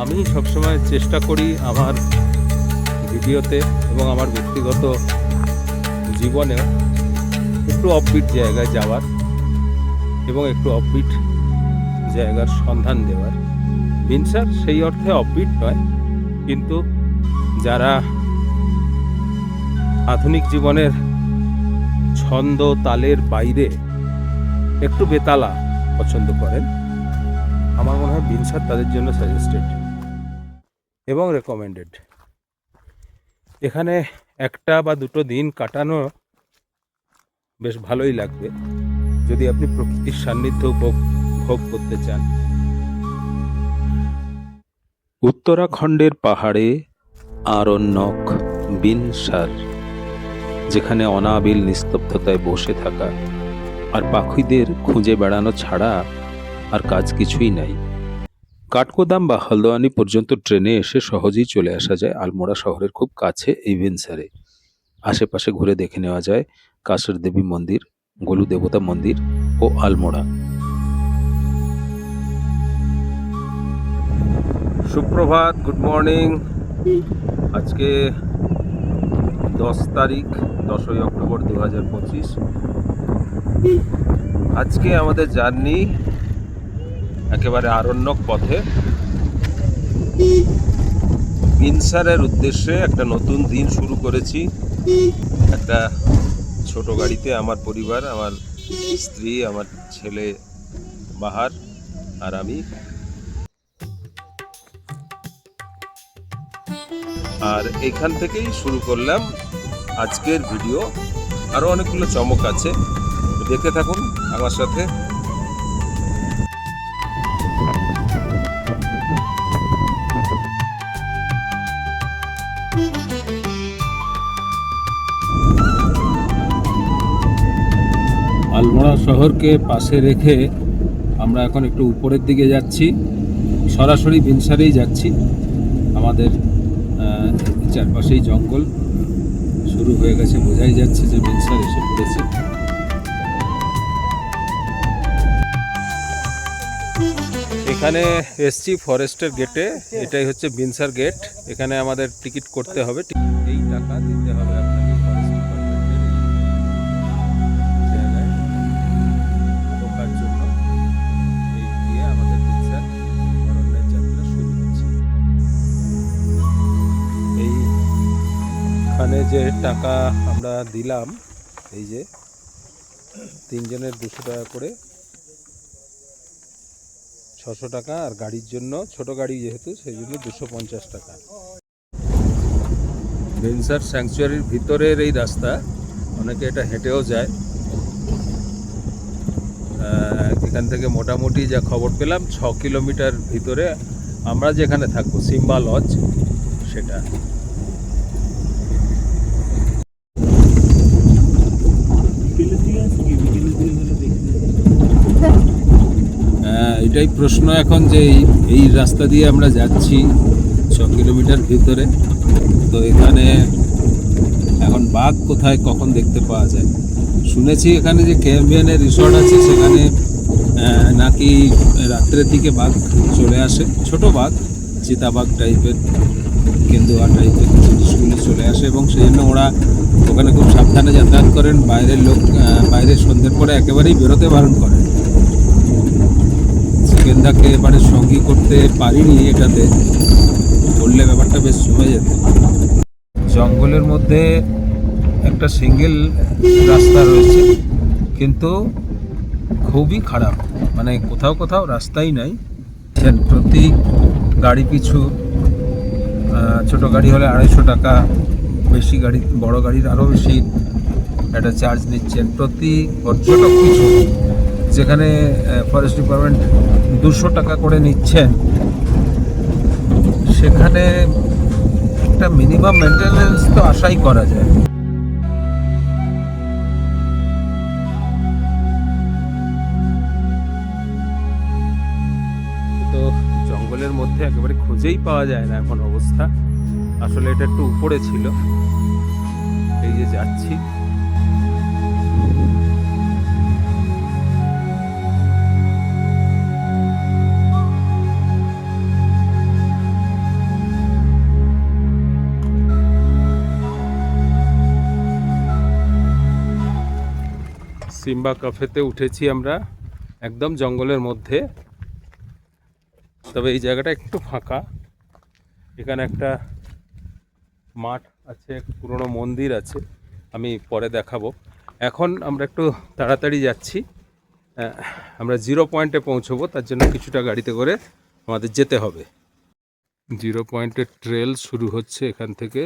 আমি সবসময় চেষ্টা করি আমার ভিডিওতে এবং আমার ব্যক্তিগত জীবনেও একটু অফবিট জায়গায় যাওয়ার এবং একটু অফবিট জায়গার সন্ধান দেওয়ার। বিনসার সেই অর্থে অফবিট নয়, কিন্তু যারা আধুনিক জীবনের ছন্দ তালের বাইরে একটু বেতালা পছন্দ করেন, আমার মনে হয় বিনসার তাদের জন্য সাজেস্টেড এবং রেকমেন্ডেড। এখানে একটা বা দুটো দিন কাটানো বেশ ভালোই লাগবে যদি আপনি প্রকৃতির সান্নিধ্য উপভোগ করতে চান। উত্তরাখণ্ডের পাহাড়ে আরণ্যক বিনসার, যেখানে অনাবিল নিস্তব্ধতায় বসে থাকা আর পাখিদের খুঁজে বেড়ানো ছাড়া আর কাজ কিছুই নাই। কাঠগোদাম বা হলদোয়ানি পর্যন্ত ট্রেনে এসে সহজেই চলে আসা যায় আলমোড়া শহরের খুব কাছে এই বিনসারে। আশেপাশে ঘুরে দেখে নেওয়া যায় কাসর দেবী মন্দির, গোলু দেবতা মন্দির ও আলমোড়া। সুপ্রভাত, গুড মর্নিং। আজকে 10 তারিখ, 10ই অক্টোবর 2025। আজকে আমাদের জার্নি একেবারে আরণ্যক পথে বিনসারের উদ্দেশ্যে একটা নতুন দিন শুরু করেছি। একটা ছোট গাড়িতে আমার পরিবার, আমার স্ত্রী, আমার ছেলে বাহার আর আমি। আর এখান থেকেই শুরু করলাম আজকের ভিডিও। আরো অনেকগুলো চমক আছে, দেখতে থাকুন আমার সাথে। আলমোড়া শহরকে পাশে রেখে আমরা এখন একটু উপরের দিকে যাচ্ছি, সরাসরি বিনসারেই যাচ্ছি। আমাদের চারপাশেই জঙ্গল শুরু হয়ে গেছে, বোঝাই যাচ্ছে যে বিনসার এসে পড়েছে। এখানে এসছি ফরেস্টের গেটে, এটাই হচ্ছে বিনসার গেট। এখানে আমাদের টিকিট করতে হবে, এই টাকা দিতে হবে আপনাকে ফরেস্ট ডিপার্টমেন্টের জায়গায় ঢোকার জন্য। এই দিয়ে আমাদের বিনসার অরণ্যের যাত্রা শুরু হচ্ছে। এইখানে যে টাকা আমরা দিলাম, এই যে 3 জনের 200 টাকা করে, 600 টাকা, আর গাড়ির জন্য ছোট গাড়ি যেহেতু সেই জন্য 250 টাকা। বিনসার স্যাংচুয়ারির ভিতরের এই রাস্তা, অনেকে এটা হেঁটেও যায়। এখান থেকে মোটামুটি যা খবর পেলাম 6 কিলোমিটার ভিতরে আমরা যেখানে থাকবো, সিম্বা লজ, সেটা। এটাই প্রশ্ন এখন যে এই রাস্তা দিয়ে আমরা যাচ্ছি 6 কিলোমিটার ভিতরে, তো এখানে এখন বাঘ কোথায় কখন দেখতে পাওয়া যায়। শুনেছি এখানে যে ক্যাম্বিয়ানের রিসর্ট আছে, সেখানে নাকি রাত্রের দিকে বাঘ চলে আসে, ছোট বাঘ, চিতাবাঘ টাইপের, কেন্দুয়া টাইপের জিনিসগুলি চলে আসে, এবং সেই জন্য ওরা ওখানে খুব সাবধানে যাতায়াত করেন। বাইরের লোক বাইরে সন্ধ্যের পরে একেবারেই বেরোতে বারণ করেন। গেন্দাকে এবারে সঙ্গী করতে পারিনি, এটাতে করলে ব্যাপারটা বেশ জমে যেত। জঙ্গলের মধ্যে একটা সিঙ্গেল রাস্তা রয়েছে, কিন্তু খুবই খারাপ, মানে কোথাও কোথাও রাস্তাই নাই। প্রতি গাড়ি পিছু ছোট গাড়ি হলে 250 টাকা, বেশি গাড়ি, বড় গাড়ির আরও বেশি একটা চার্জ নিচ্ছেন প্রতি পর্যটক পিছু। যেখানে ফরেস্ট ডিপার্টমেন্ট 200 টাকা করে নিচ্ছেন, সেখানে একটা মিনিমাম মেনটেন্যান্স তো আশাই করা যায়। তো জঙ্গলের মধ্যে একেবারে খুঁজেই পাওয়া যায় না এখন অবস্থা। আসলে এটা একটু উপরে ছিল। এই যে যাচ্ছি, সিম্বা ক্যাফেতে উঠেছি আমরা একদম জঙ্গলের মধ্যে। তবে এই জায়গাটা একটু ফাঁকা। এখানে একটা মাঠ আছে, পুরনো মন্দির আছে, আমি পরে দেখাবো। এখন আমরা একটু তাড়াতাড়ি যাচ্ছি, আমরা 0 পয়েন্টে পৌঁছবো, তার জন্য কিছুটা গাড়িতে করে আমাদের যেতে হবে। 0 পয়েন্টের ট্রেল শুরু হচ্ছে এখান থেকে।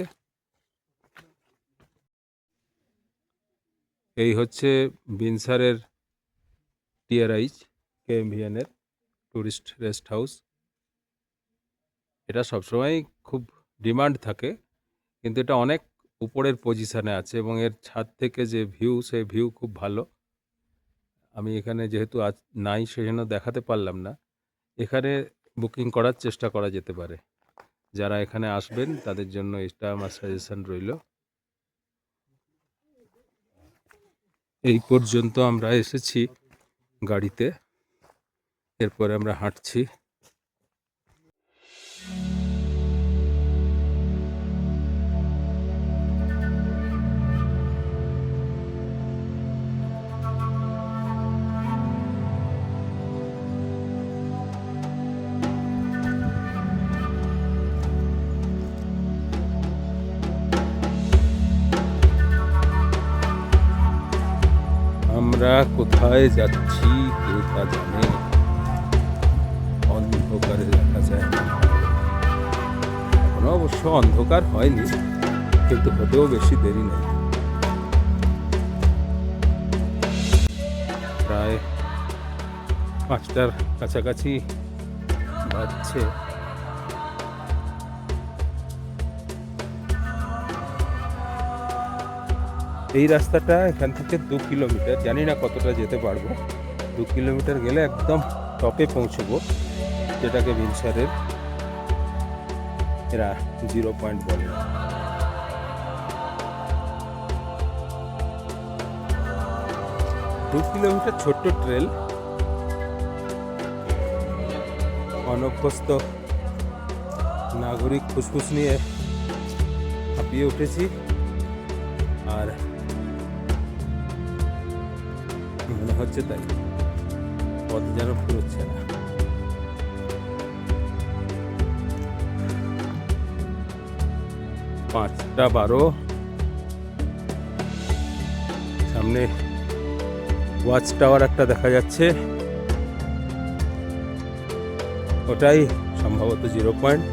এই হচ্ছে বিনসারের টিআরআইচ কেএমভিএনের ট্যুরিস্ট রেস্ট হাউস। এটা সবসময় খুব ডিমান্ড থাকে, কিন্তু এটা অনেক উপরের পজিশানে আছে এবং এর ছাদ থেকে যে ভিউ, সেই ভিউ খুব ভালো। আমি এখানে যেহেতু আজ নাই, সেজন্য দেখাতে পারলাম না। এখানে বুকিং করার চেষ্টা করা যেতে পারে। যারা এখানে আসবেন তাদের জন্য এটা আমার সাজেশন রইল। এই পর্যন্ত আমরা এসেছি গাড়িতে, এরপরে আমরা হাঁটছি। আমরা কোথায় যাচ্ছি কে তা জানে, অন্ধকারে দেখা যায় না। এখনো অবশ্য অন্ধকার হয়নি, কিন্তু হতেও বেশি দেরি নেই। প্রায় 5টার কাছাকাছি বাজছে। এই রাস্তাটা এখান থেকে 2 কিলোমিটার, জানি না কতটা যেতে পারবো। 2 কিলোমিটার গেলে একদম টপে পৌঁছবো, যেটাকে বিনসারের এরা 0 পয়েন্ট বলে। দু কিলোমিটার ছোট্ট ট্রেল। অনভ্যস্ত নাগরিক ফুসফুস নিয়ে হাঁপিয়ে উঠেছি, আর মনে হচ্ছে তাই পথ যেন ফুরোচ্ছে না। পাঁচটা 12 সামনে ওয়াচ টাওয়ার একটা দেখা যাচ্ছে, ওটাই সম্ভবত 0 পয়েন্ট।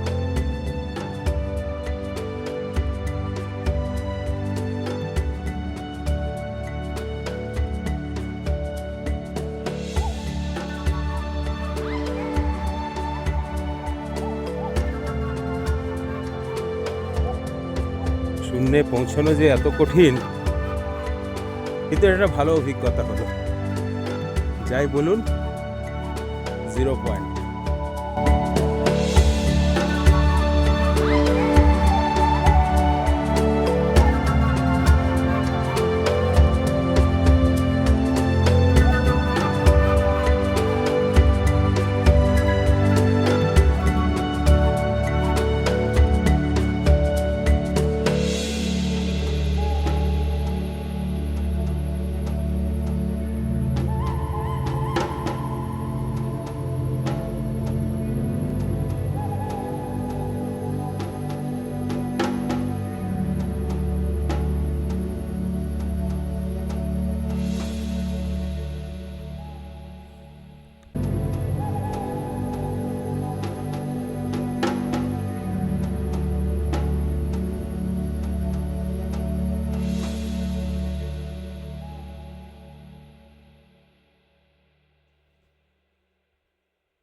শূন্যে পৌঁছানো যে এত কঠিন, কিন্তু এটা ভালো অভিজ্ঞতা হলো। যাই বলুন, 0 পয়েন্ট।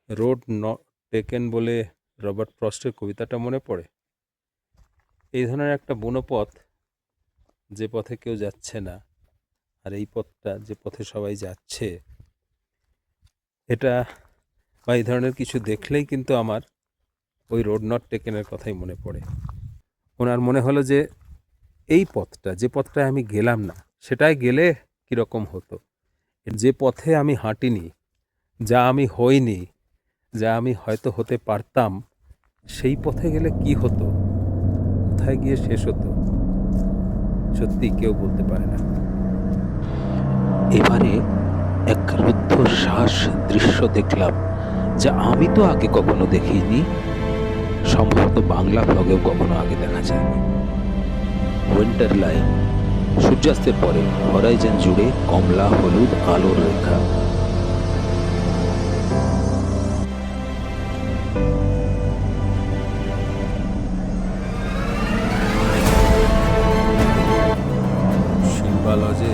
রোড নট টেকেন বলে রবার্ট ফ্রস্টের কবিতাটা মনে পড়ে। এই ধরনের একটা বুনো পথ, যে পথে কেউ যাচ্ছে না, আর এই পথটা যে পথে সবাই যাচ্ছে, এটা বা এই ধরনের কিছু দেখলেই কিন্তু আমার ওই রোড নট টেকেনের কথাই মনে পড়ে। ওনার মনে হলো যে এই পথটা, যে পথটায় আমি গেলাম না, সেটাই গেলে কীরকম হতো। যে পথে আমি হাঁটিনি, যা আমি হইনি, যা আমি হয়তো হতে পারতাম, সেই পথে গেলে কি হতো, কোথায় গিয়ে শেষ হতো, সত্যি কেউ বলতে পারে না। এবারে এক রুদ্ধশ্বাস দৃশ্য দেখলাম, যা আমি তো আগে কখনো দেখিনি, সম্ভবত বাংলা ব্লগেও কখনো আগে দেখা যায়নি। উইন্টার লাইন, সূর্যাস্তের পরে হরাইজন জুড়ে কমলা হলুদ আলোর রেখা। শিল্পা লজে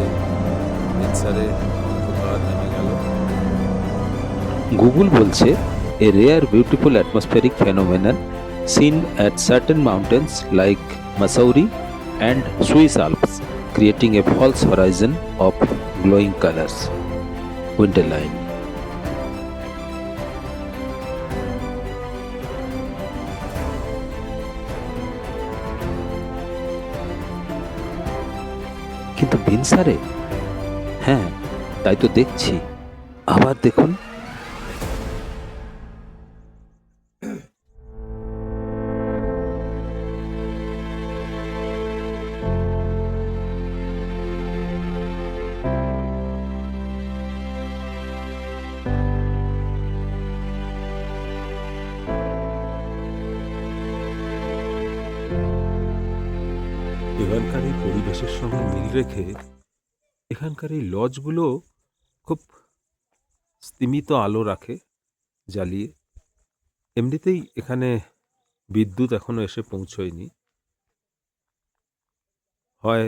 মিক্সারে অন্ধকার নেমে গেল। গুগল বলছে a rare beautiful atmospheric phenomenon seen at certain mountains like Mussoorie and Swiss Alps, creating a false horizon of glowing colors. Winterline. কিন্তু ভিনসারে, হ্যাঁ তাই তো দেখছি। আবার দেখুন, এখানকার এই পরিবেশের সঙ্গে মিল রেখে এখানকার এই লজগুলো খুব স্তিমিত আলো রাখে জ্বালিয়ে। এমনিতেই এখানে বিদ্যুৎ এখনো এসে পৌঁছয়নি, হয়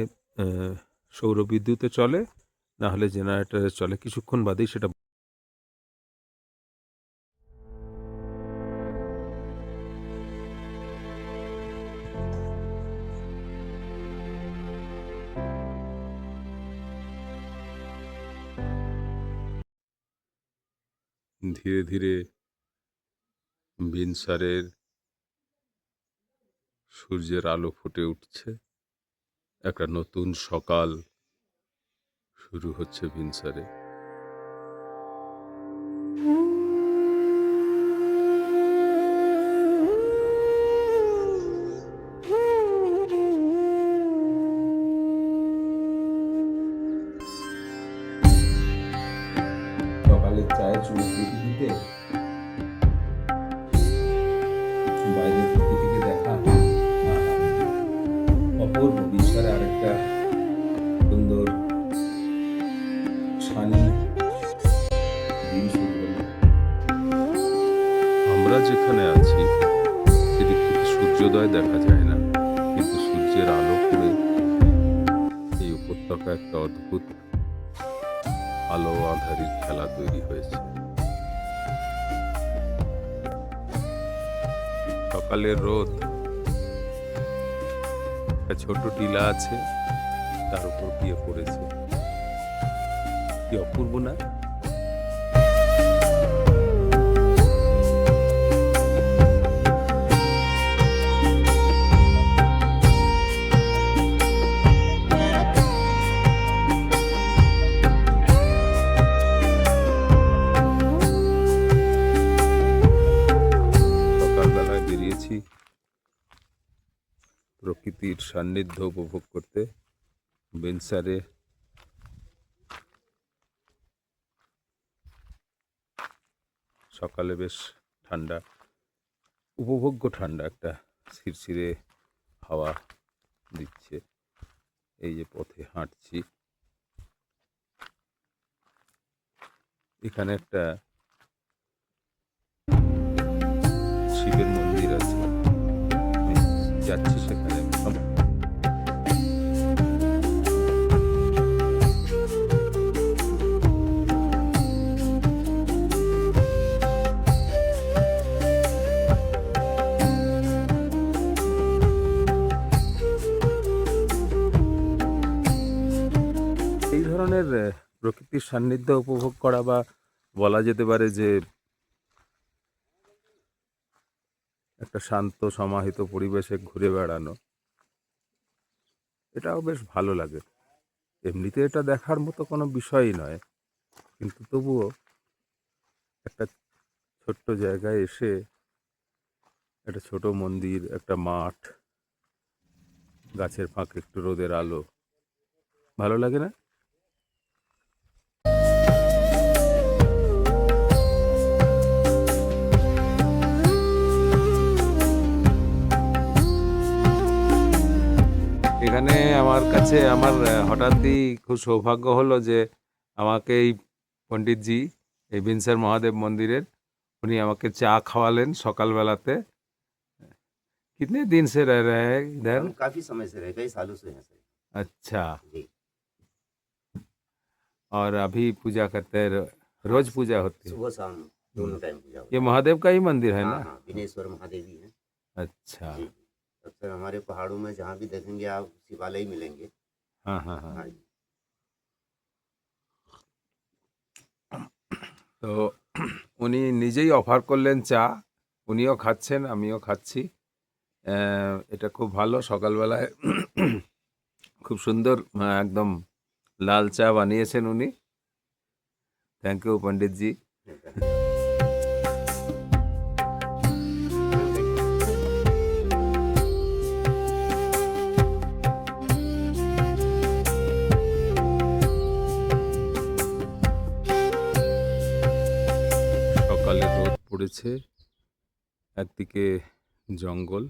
সৌর বিদ্যুতে চলে, না হলে জেনারেটরে চলে, কিছুক্ষণ বাদেই সেটা। ধীরে ধীরে ভিনসারের সূর্যের আলো ফুটে উঠছে, একটা নতুন সকাল শুরু হচ্ছে ভিনসারে। সকালের চায়ে চুমুক দিতে দিতে বাইরের প্রকৃতিকে দেখা অপূর্ব। ভিনসারে আরেকটা সুন্দর সানি দিন শুরু হলো। আমরা যেখানে আছি সেদিক থেকে সূর্যোদয় দেখা যায় না, কিন্তু সূর্যের আলো করে এই উপত্যকা একটা অদ্ভুত আলো আঁধারির খেলা তৈরি হয়েছে। সকালের রোদ, একটা ছোট টিলা আছে, তার উপর গিয়ে পড়েছে। কি অপূর্ব না? সকালবেলায় বেরিয়েছি প্রকৃতির সান্নিধ্য উপভোগ করতে। ভিনসারে সকালে বেশ ঠান্ডা, উপভোগ্য ঠান্ডা, একটা ছিরছিরে হাওয়া দিচ্ছে। এই যে পথে হাঁটছি, এখানে একটা শিবের মন্দির আছে, আমি যাচ্ছি সেখানে। এই ধরনের প্রকৃতির সান্নিধ্য উপভোগ করা, বা বলা যেতে পারে যে একটা শান্ত সমাহিত পরিবেশে ঘুরে বেড়ানো, এটাও বেশ ভালো লাগে। এমনিতে এটা দেখার মতো কোনো বিষয়ই নয়, কিন্তু তবুও একটা ছোট্ট জায়গায় এসে একটা ছোট মন্দির, একটা মাঠ, গাছের ফাঁকে একটু রোদের আলো, ভালো লাগে না? এখানে আমার কাছে আমার হঠাৎই খুব সৌভাগ্য হলো যে আমাকে এই পণ্ডিতজি এই বিনসর মহাদেব মন্দিরের উনি আমাকে চা খাওয়ালেন সকালবেলাতে। कितने दिन से रह रहे हैं इधर? हम काफी समय से रहे, कई सालों से हैं सर। अच्छा। जी। और अभी पूजा करते हैं, रोज पूजा होती है? सुबह शाम दोनों टाइम पूजा होती ये महादेव का ही मंदिर है है। ना? हाँ, विनेश्वर महादेव ही है। अच्छा। जी। अक्सर हमारे पहाड़ों में जहाँ भी देखेंगे आप शिवालय ही मिलेंगे। हाँ हाँ हाँ। हाँ जी। তো উনি নিজেই অফার করলেন চা, উনিও খাচ্ছেন আমিও খাচ্ছি। এটা খুব ভালো সকালবেলায় খুব সুন্দর একদম লাল চা বানিয়েছেন উনি। Thank you Panditji. সকালে রোদ পড়েছে, একদিকে জঙ্গল,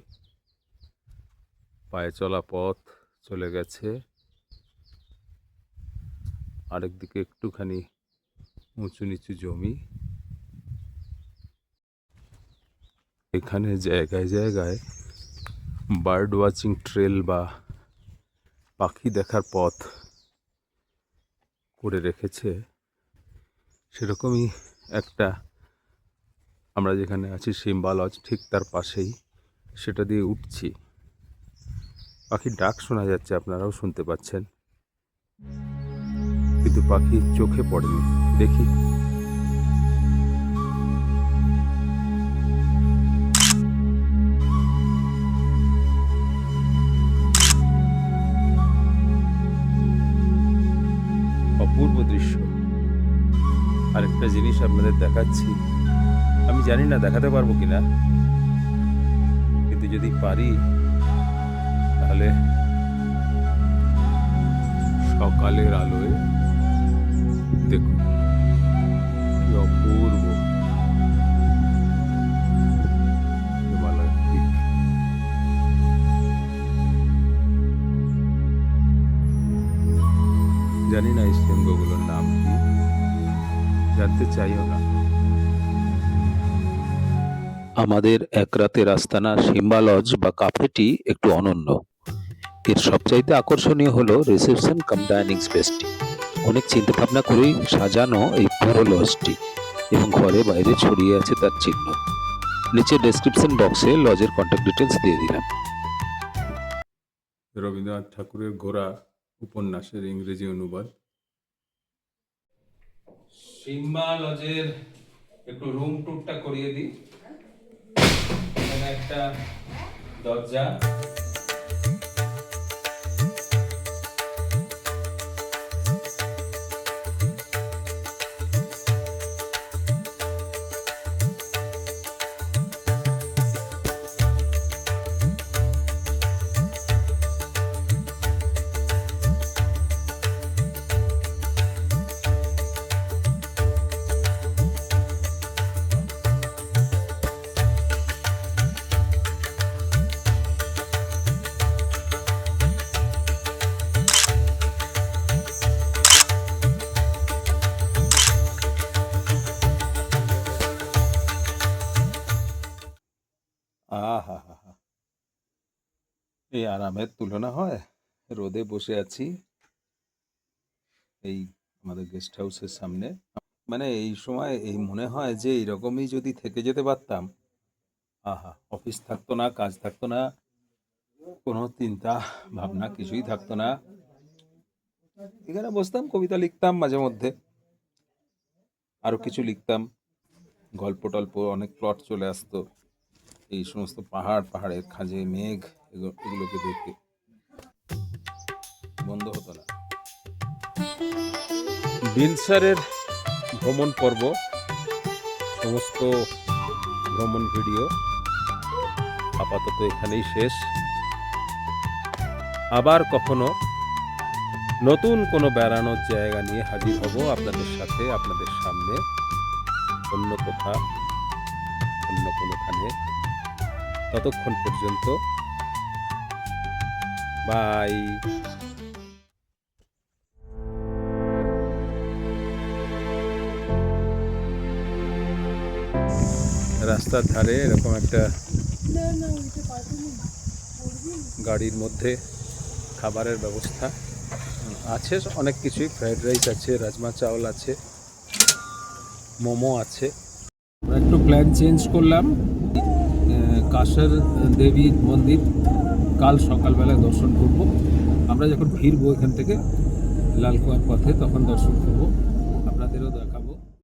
পায়ে চলা পথ চলে গেছে, আরেকদিকে একটুখানি উঁচু নিচু জমি। এখানে জায়গায় জায়গায় বার্ড ওয়াচিং ট্রেল বা পাখি দেখার পথ করে রেখেছে। সেরকমই একটা আমরা যেখানে আছি সিম্বা লজ ঠিক তার পাশেই, সেটা দিয়ে উঠছি। পাখির ডাক শোনা যাচ্ছে, আপনারাও শুনতে পাচ্ছেন, কিন্তু পাখি চোখে পড়েনি। দেখি অপূর্ব দৃশ্য। আরেকটা জিনিস আপনাদের দেখাচ্ছি, আমি জানি না দেখাতে পারবো কিনা, কিন্তু যদি পারি তাহলে সকালের আলোয় দেখুন কি অপূর্ব হিমালয়ের দিক। জানি না এই শৃঙ্গগুলোর নাম কি, জানতে চাইও না। আমাদের এক রাতের আস্তানা সিম্বা লজ বা কাফেটি একটু অনন্য। এর সবচাইতে আকর্ষণীয় হলো রিসেপশন কাম ডাইনিং স্পেসটি। অনেক চিন্তা ভাবনা করেই সাজানো এই পুরো লজটি, এবং ঘরে বাইরে ছড়িয়ে আছে তার চিহ্ন। নিচে ডেসক্রিপশন বক্সে লজের কন্ট্যাক্ট ডিটেলস দিয়ে দিলাম। রবীন্দ্রনাথ ঠাকুরের ঘোড়া উপন্যাসের ইংরেজি অনুবাদ। সিম্বা লজের একটু রুম টুরটা করিয়ে দিই। এখানে একটা দরজা, আহা হা হা, এই আরামের তুলনা হয়? রোদে বসে আছি এই আমাদের গেস্ট হাউসের সামনে। মানে এই সময় এই মনে হয় যে এইরকমই যদি থেকে যেতে পারতাম, আহা, অফিস থাকতো না, কাজ থাকতো না, কোনো চিন্তা ভাবনা কিছুই থাকতো না। এখানে বসতাম, কবিতা লিখতাম, মাঝে মধ্যে আরো কিছু লিখতাম, গল্প টল্প, অনেক প্লট চলে আসতো। এই সমস্ত পাহাড়ের খাঁজে মেঘ, এগুলোকে দেখে বন্ধ হতো না। বিনসারের ভ্রমণ পর্ব, সমস্ত ভ্রমণ ভিডিও আপাতত এখানেই শেষ। আবার কখনো নতুন কোনো বেড়ানোর জায়গা নিয়ে হাজির হব আপনাদের সাথে, আপনাদের সামনে, অন্য কোথাও, অন্য কোনোখানে। ততক্ষণ পর্যন্ত বাই। রাস্তার ধারে এরকম একটা গাড়ির মধ্যে খাবারের ব্যবস্থা আছে, অনেক কিছুই, ফ্রাইড রাইস আছে, রাজমা চাওল আছে, মোমো আছে। আমরা একটু প্ল্যান চেঞ্জ করলাম, কাশের দেবী মন্দির কাল সকালবেলা দর্শন করব। আমরা যখন ফিরবো এখান থেকে লালকুয়ার পথে তখন দর্শন করব।